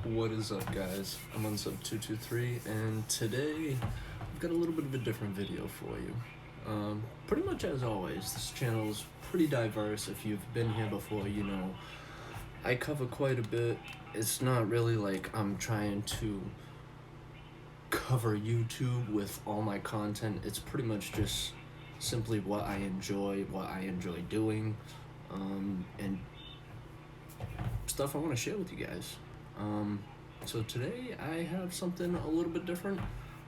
What is up, guys? I'm on sub 223, and today I've got a little bit of a different video for you. Pretty much as always, this channel is pretty diverse. If you've been here before, you know I cover quite a bit. It's not really like I'm trying to cover YouTube with all my content. It's pretty much just simply what I enjoy doing, and stuff I want to share with you guys. So today I have something a little bit different,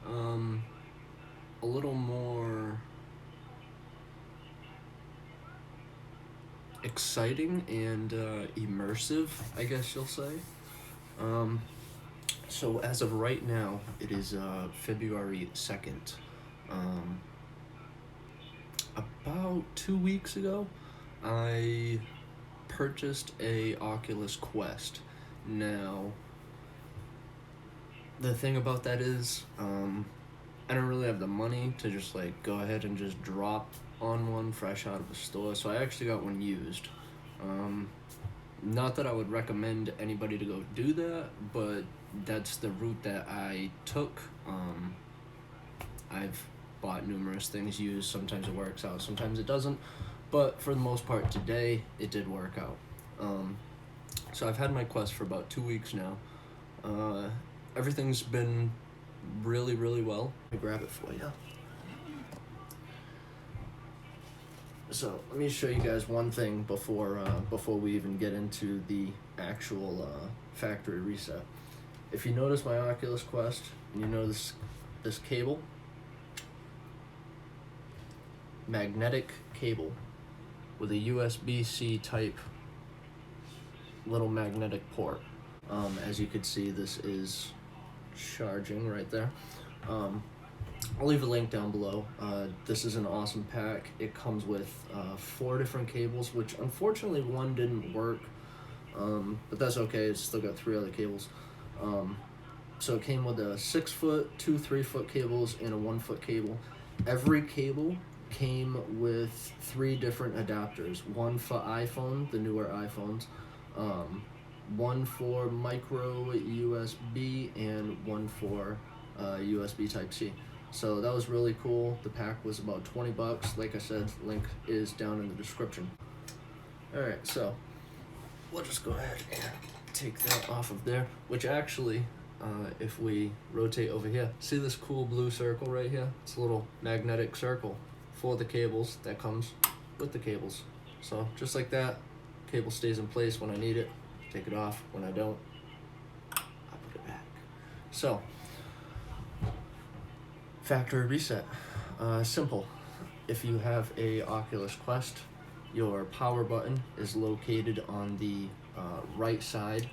a little more exciting and immersive, I guess you'll say. So as of right now, it is February 2nd. About 2 weeks ago, I purchased a Oculus Quest. Now, the thing about that is, I don't really have the money to just go ahead and just drop on one fresh out of the store, so I actually got one used. Not that I would recommend anybody to go do that, but that's the route that I took. I've bought numerous things used. Sometimes it works out, sometimes it doesn't, but for the most part today it did work out. So I've had my Quest for about 2 weeks now. Everything's been really well. Let me grab it for you. So let me show you guys one thing before we even get into the actual factory reset. If you notice my Oculus Quest, and you know this cable, magnetic cable with a USB-C type little magnetic port. As you can see, this is charging right there. I'll leave a link down below. This is an awesome pack. It comes with 4 different cables, which unfortunately one didn't work, but that's okay. It's still got 3 other cables. So it came with a 6-foot, 2 3-foot cables, and a 1-foot cable. Every cable came with 3 different adapters. One for iPhone, the newer iPhones, one for micro USB, and one for USB Type-C. So that was really cool. The pack was about $20. Like I said, link is down in the description. Alright, so we'll just go ahead and take that off of there, which actually, if we rotate over here, see this cool blue circle right here? It's a little magnetic circle for the cables that comes with the cables. So just like that, cable stays in place when I need it. Take it off when I don't, I put it back. So, factory reset. Simple. If you have a Oculus Quest, your power button is located on the right side,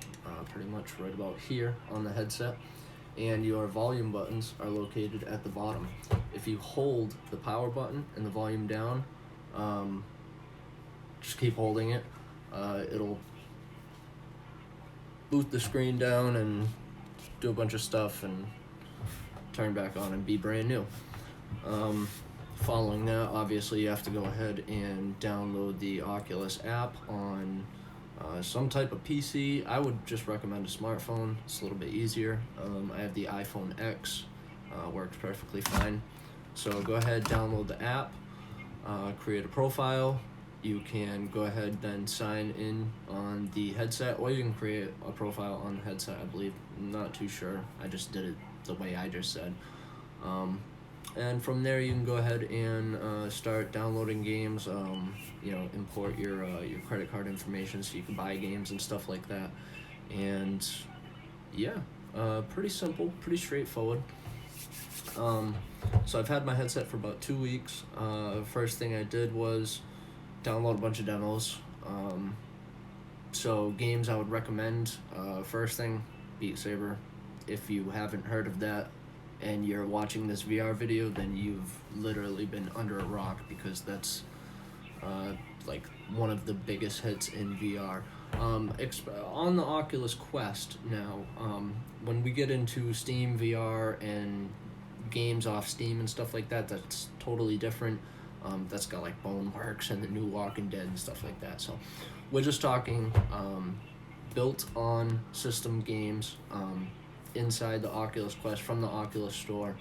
pretty much right about here on the headset, and your volume buttons are located at the bottom. If you hold the power button and the volume down, just keep holding it. It'll boot the screen down and do a bunch of stuff and turn back on and be brand new. Following that, obviously you have to go ahead and download the Oculus App on some type of PC. I would just recommend a smartphone. It's a little bit easier. I have the iPhone X, works perfectly fine. So go ahead, download the app, create a profile. You can go ahead then sign in on the headset, or you can create a profile on the headset, I believe. I'm not too sure. I just did it the way I just said. And from there you can go ahead and start downloading games, import your credit card information so you can buy games and stuff like that. And yeah, pretty simple, pretty straightforward. So I've had my headset for about 2 weeks. First thing I did was download a bunch of demos. So games I would recommend, first thing, Beat Saber. If you haven't heard of that and you're watching this VR video, then you've literally been under a rock, because that's one of the biggest hits in VR. On the Oculus Quest now, when we get into Steam VR and games off Steam and stuff like that, that's totally different. That's got Boneworks and the new Walking Dead and stuff like that. So we're just talking built-on system games inside the Oculus Quest from the Oculus store.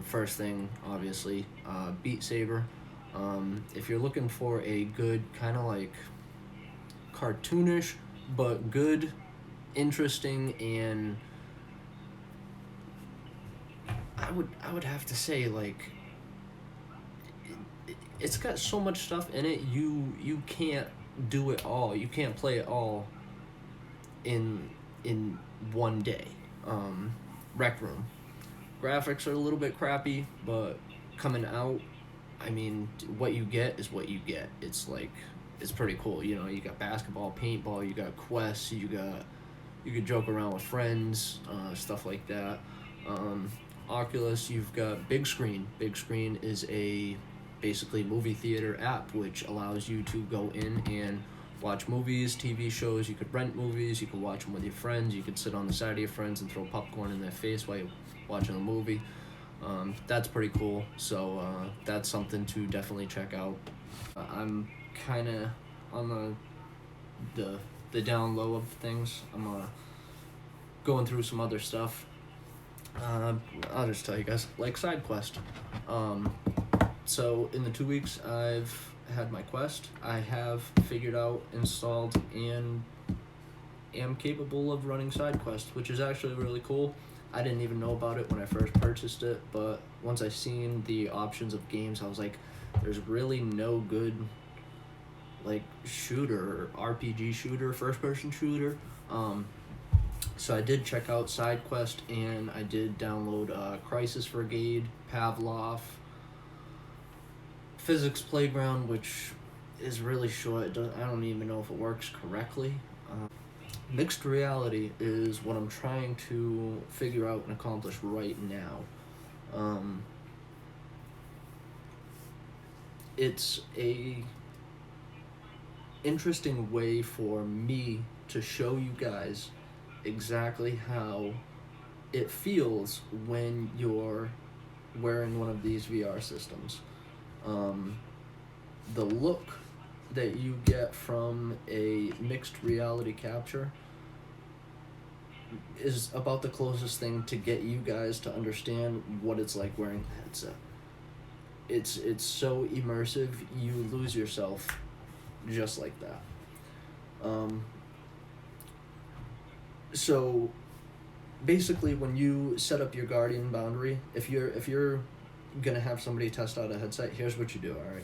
First thing, obviously, Beat Saber. If you're looking for a good kind of like cartoonish but good, interesting, and I would have to say, like, it's got so much stuff in it. You can't do it all. You can't play it all in one day. Rec Room. Graphics are a little bit crappy, but coming out, I mean, what you get is what you get. It's like, it's pretty cool. You know, you got basketball, paintball, you got quests, you could joke around with friends, stuff like that. Oculus, you've got Big Screen. Big Screen is a basically movie theater app which allows you to go in and watch movies, TV shows. You could rent movies, you could watch them with your friends, you could sit on the side of your friends and throw popcorn in their face while you're watching a movie. That's pretty cool, so that's something to definitely check out. I'm kind of on the down low of things. I'm going through some other stuff. I'll just tell you guys, like side quest. So in the 2 weeks I've had my Quest, I have figured out, installed, and am capable of running side quests, which is actually really cool. I didn't even know about it when I first purchased it, but once I seen the options of games, I was like, there's really no good like shooter, RPG shooter, first person shooter. So I did check out SideQuest, and I did download Crisis Brigade, Pavlov, Physics Playground, which is really short. I don't even know if it works correctly. Mixed reality is what I'm trying to figure out and accomplish right now. It's a interesting way for me to show you guys exactly how it feels when you're wearing one of these VR systems. The look that you get from a mixed reality capture is about the closest thing to get you guys to understand what it's like wearing a headset. It's so immersive, you lose yourself just like that. So basically, when you set up your Guardian boundary, if you're gonna have somebody test out a headset, here's what you do. All right,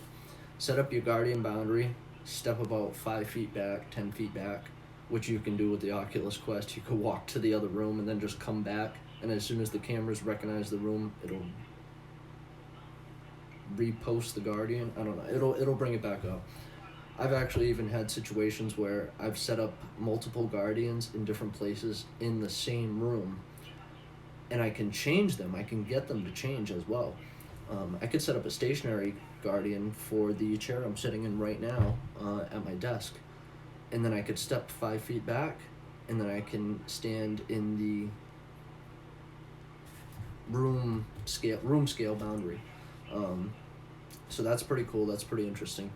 set up your Guardian boundary, step about 5 feet back, 10 feet back, which you can do with the Oculus Quest. You could walk to the other room and then just come back, and as soon as the cameras recognize the room, it'll repost the Guardian. I don't know, it'll bring it back up. I've actually even had situations where I've set up multiple Guardians in different places in the same room, and I can change them. I can get them to change as well. I could set up a stationary Guardian for the chair I'm sitting in right now at my desk, and then I could step 5 feet back, and then I can stand in the room scale boundary. So that's pretty cool. That's pretty interesting.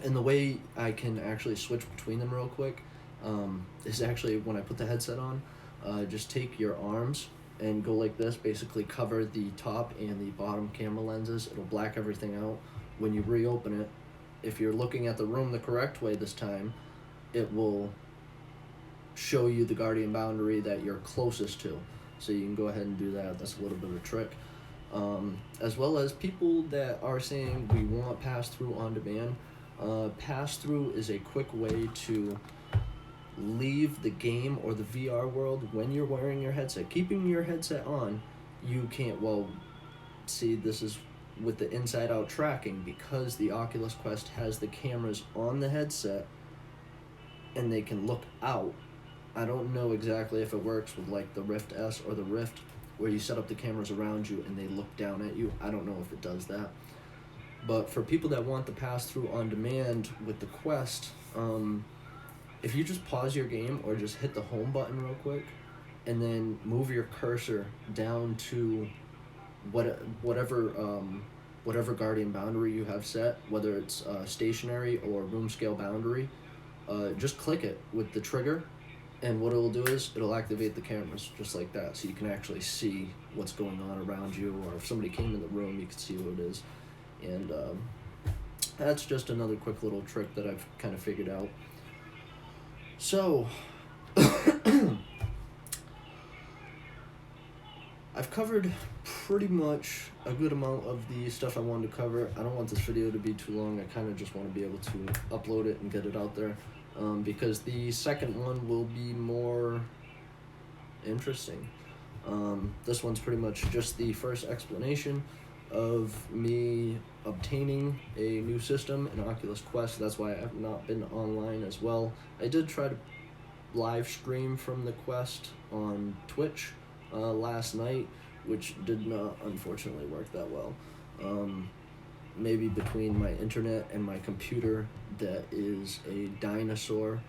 And the way I can actually switch between them real quick is actually when I put the headset on, just take your arms and go like this, basically cover the top and the bottom camera lenses. It'll black everything out. When you reopen it, if you're looking at the room the correct way this time, it will show you the Guardian boundary that you're closest to. So you can go ahead and do that. That's a little bit of a trick. As well as people that are saying we want pass-through on demand. Pass-through is a quick way to leave the game or the VR world when you're wearing your headset. Keeping your headset on, you can't, well, see, this is with the inside-out tracking, because the Oculus Quest has the cameras on the headset and they can look out. I don't know exactly if it works with like the Rift S or the Rift, where you set up the cameras around you and they look down at you. I don't know if it does that. But for people that want the pass-through on demand with the Quest, if you just pause your game or just hit the home button real quick and then move your cursor down to whatever Guardian boundary you have set, whether it's stationary or room scale boundary, just click it with the trigger, and what it'll do is it'll activate the cameras just like that, so you can actually see what's going on around you, or if somebody came in the room, you can see who it is. And that's just another quick little trick that I've kind of figured out. So I've covered pretty much a good amount of the stuff I wanted to cover. I don't want this video to be too long. I kind of just want to be able to upload it and get it out there, because the second one will be more interesting. This one's pretty much just the first explanation of me obtaining a new system, an Oculus Quest. That's why I have not been online as well. I did try to live stream from the Quest on Twitch last night, which did not unfortunately work that well. Maybe between my internet and my computer that is a dinosaur,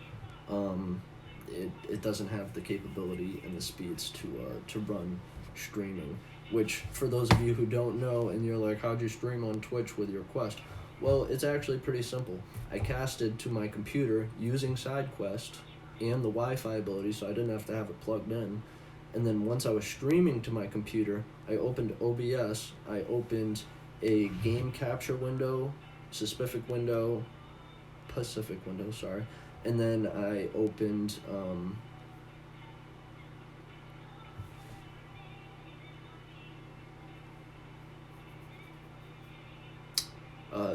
it doesn't have the capability and the speeds to run streaming. Which, for those of you who don't know, and you're like, how'd you stream on Twitch with your Quest? Well, it's actually pretty simple. I casted to my computer using SideQuest and the Wi-Fi ability, so I didn't have to have it plugged in. And then once I was streaming to my computer, I opened OBS, I opened a game capture window, Pacific window, sorry, and then I opened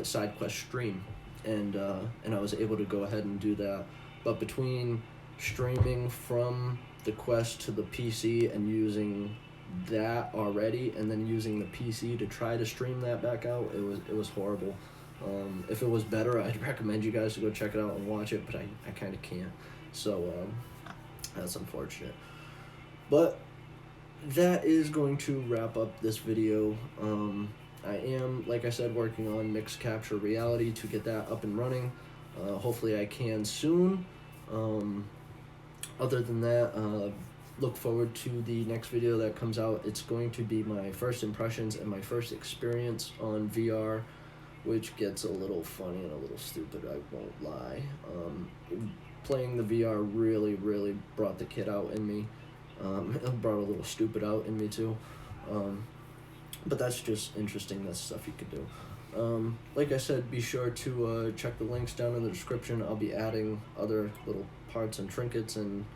SideQuest stream, and I was able to go ahead and do that. But between streaming from the Quest to the PC and using that already, and then using the PC to try to stream that back out, it was horrible. If it was better, I'd recommend you guys to go check it out and watch it, but I kind of can't, so that's unfortunate. But that is going to wrap up this video. I am, like I said, working on Mixed Capture Reality to get that up and running. Hopefully I can soon. Other than that, look forward to the next video that comes out. It's going to be my first impressions and my first experience on VR, which gets a little funny and a little stupid, I won't lie. Playing the VR really brought the kid out in me. It brought a little stupid out in me too. But that's just interesting. That's stuff you could do. Like I said, be sure to check the links down in the description. I'll be adding other little parts and trinkets and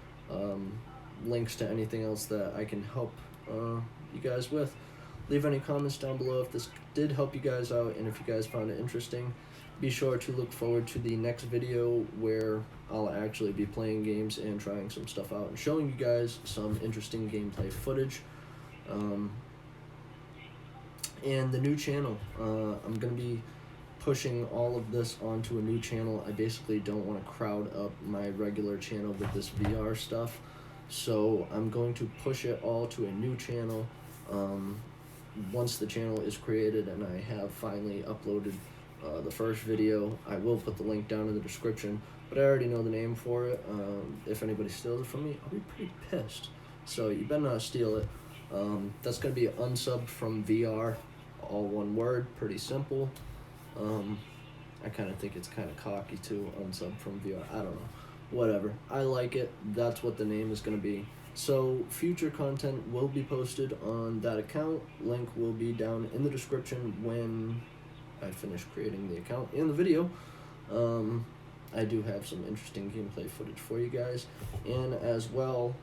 links to anything else that I can help you guys with. Leave any comments down below if this did help you guys out, and if you guys found it interesting. Be sure to look forward to the next video where I'll actually be playing games and trying some stuff out and showing you guys some interesting gameplay footage. And the new channel. I'm going to be pushing all of this onto a new channel. I basically don't want to crowd up my regular channel with this VR stuff, so I'm going to push it all to a new channel. Once the channel is created and I have finally uploaded the first video, I will put the link down in the description, but I already know the name for it. If anybody steals it from me, I'll be pretty pissed, so you better not steal it. That's going to be Unsubbed from VR, all one word, pretty simple. I kind of think it's kind of cocky too, Unsubbed from VR, I don't know, whatever, I like it. That's what the name is going to be. So future content will be posted on that account. Link will be down in the description when I finish creating the account and the video. I do have some interesting gameplay footage for you guys, and as well,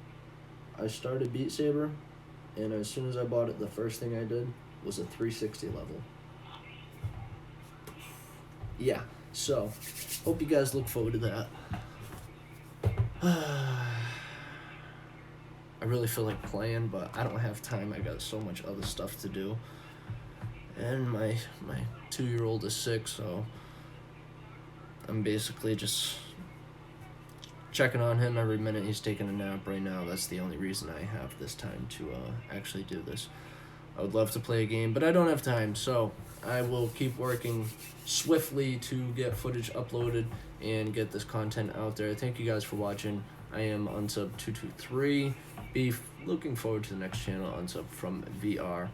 I started Beat Saber, and as soon as I bought it, the first thing I did was a 360 level. Yeah, so hope you guys look forward to that. I really feel like playing, but I don't have time. I got so much other stuff to do, and my 2-year-old is sick, so I'm basically just checking on him every minute. He's taking a nap right now. That's the only reason I have this time to actually do this. I would love to play a game, but I don't have time, so I will keep working swiftly to get footage uploaded and get this content out there. Thank you guys for watching. I am Unsub223. Be looking forward to the next channel, Unsub from VR.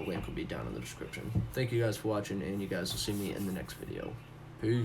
Link will be down in the description. Thank you guys for watching, and you guys will see me in the next video. Peace.